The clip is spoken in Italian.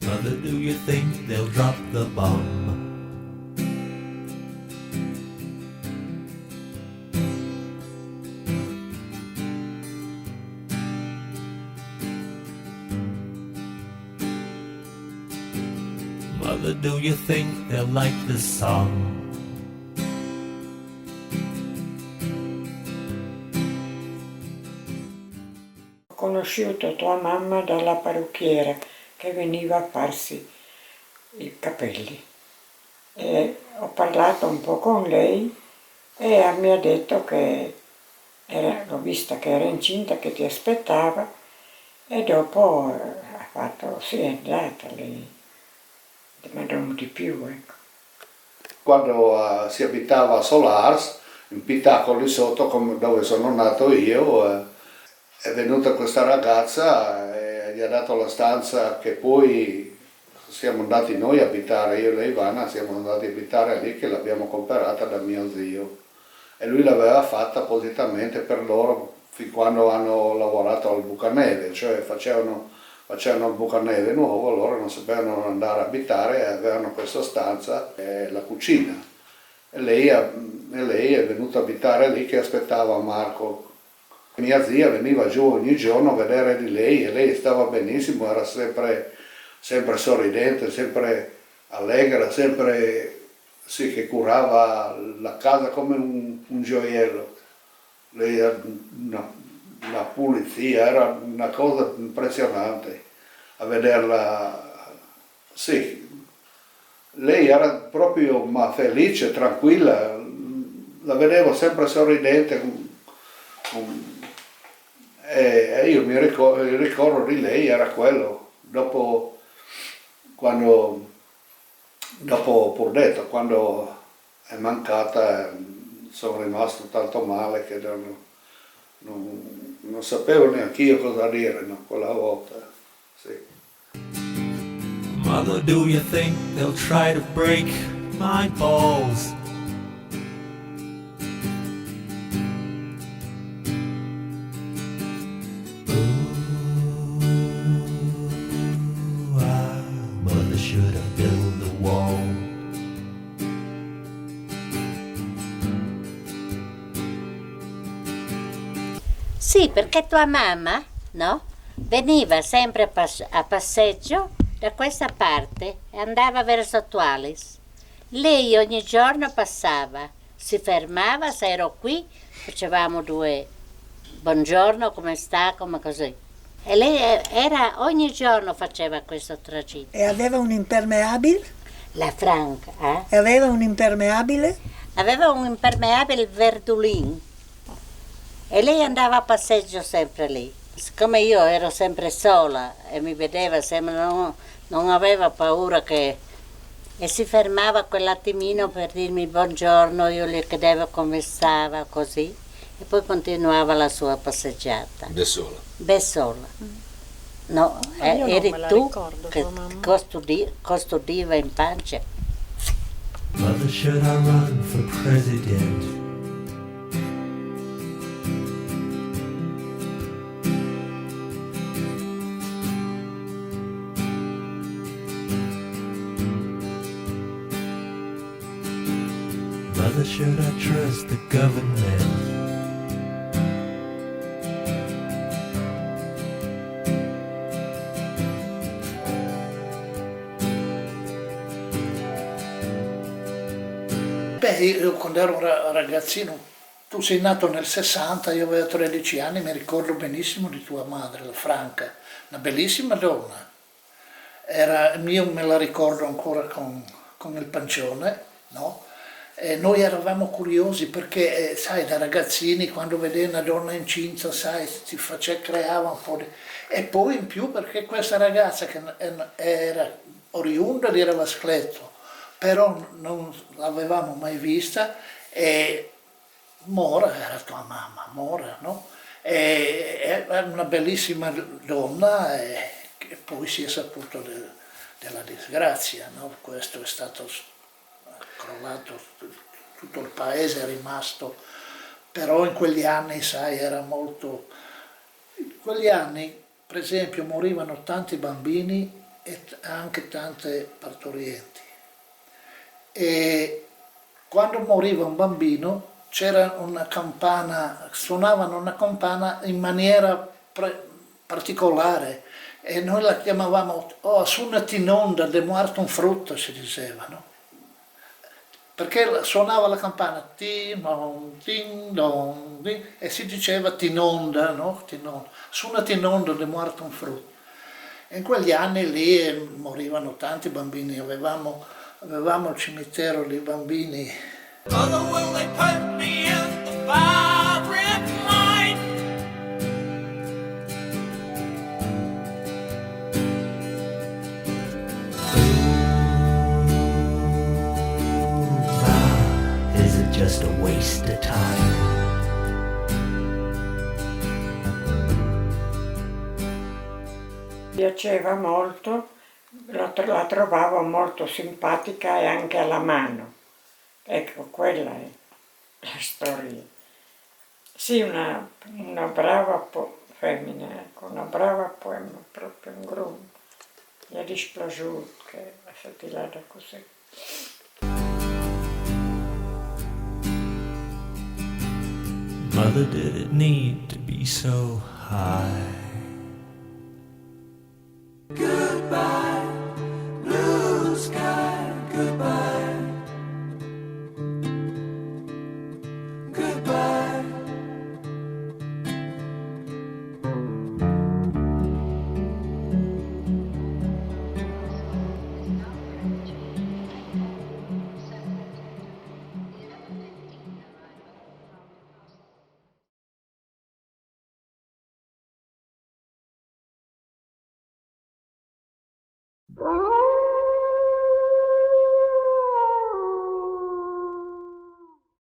Mother, do you think they'll drop the bomb? Mother, do you think they'll like this song? Ho conosciuto tua mamma dalla parrucchiera che veniva a farsi i capelli e ho parlato un po' con lei e mi ha detto che l'ho vista che era incinta, che ti aspettava e dopo ha fatto, sì, è andata lei, ma non di più, ecco. Quando si abitava a Solars, in Pitacco lì sotto, dove sono nato io, è venuta questa ragazza e gli ha dato la stanza che poi siamo andati noi a abitare, io e lei Ivana siamo andati a abitare lì, che l'abbiamo comprata da mio zio. E lui l'aveva fatta appositamente per loro fin quando hanno lavorato al Bucaneve, cioè facevano il Bucaneve nuovo, loro non sapevano andare a abitare e avevano questa stanza e la cucina. E lei è venuta a abitare lì che aspettava Marco. Mia zia veniva giù ogni giorno a vedere di lei e lei stava benissimo, era sempre sorridente, sempre allegra, sempre sì, che curava la casa come un gioiello. Lei era una pulizia, era una cosa impressionante a vederla. Sì, lei era proprio felice, tranquilla, la vedevo sempre sorridente. E io il ricordo di lei era quello. Dopo pur detto, quando è mancata, sono rimasto tanto male che non sapevo neanche io cosa dire, no, quella volta. Sì. Mother, do you think they'll try to break my balls? Ooh, mother should have built the wall. Sì, perché tua mamma, no? Veniva sempre a passeggio da questa parte e andava verso Tualis. Lei ogni giorno passava, si fermava, se ero qui, facevamo due buongiorno, come sta, come così. E lei ogni giorno faceva questo tragitto. E aveva un impermeabile? La Franca, eh? E aveva un impermeabile? Aveva un impermeabile verdulin e lei andava a passeggio sempre lì. Siccome io ero sempre sola e mi vedeva sempre, non aveva paura e si fermava quell'attimino per dirmi buongiorno, io le chiedevo come stava, così, e poi continuava la sua passeggiata. Da sola? Da sola. No, eri tu che custodiva in pancia. Mother, should I run for president? Mother, should I trust the government? Beh, io quando ero un ragazzino, tu sei nato nel 60, io avevo 13 anni, mi ricordo benissimo di tua madre, la Franca, una bellissima donna. Io me la ricordo ancora con il pancione, no? E noi eravamo curiosi perché, sai, da ragazzini quando vedevi una donna incinta, sai, creava un po' di... E poi in più perché questa ragazza che era oriunda di Ravascletto, però non l'avevamo mai vista, e Mora era tua mamma, Mora, no? Era una bellissima donna e poi si è saputo della disgrazia, no? Questo è stato crollato, tutto il paese è rimasto, però in quegli anni, sai, era molto... In quegli anni, per esempio, morivano tanti bambini e anche tante partorienti. E quando moriva un bambino c'era una campana, suonavano una campana in maniera particolare e noi la chiamavamo sunat in onda de muerto un frutto, si diceva, no? Perché suonava la campana tin don, e si diceva tinonda, no? Tinonda. Sunat in onda de muerto un frutto. In quegli anni lì morivano tanti bambini, avevamo il cimitero dei bambini. Mother, will they put me in the firing line? Is it just a waste of time? Piaceva molto, la trovavo molto simpatica e anche alla mano. Ecco, quella è la storia. Sì, una brava femmina, ecco, una brava poema, proprio un gruppo. Gli è dispiaciuto che è stata così. Mother, did it need to be so high? Goodbye, blue sky, goodbye. Goodbye. Oh,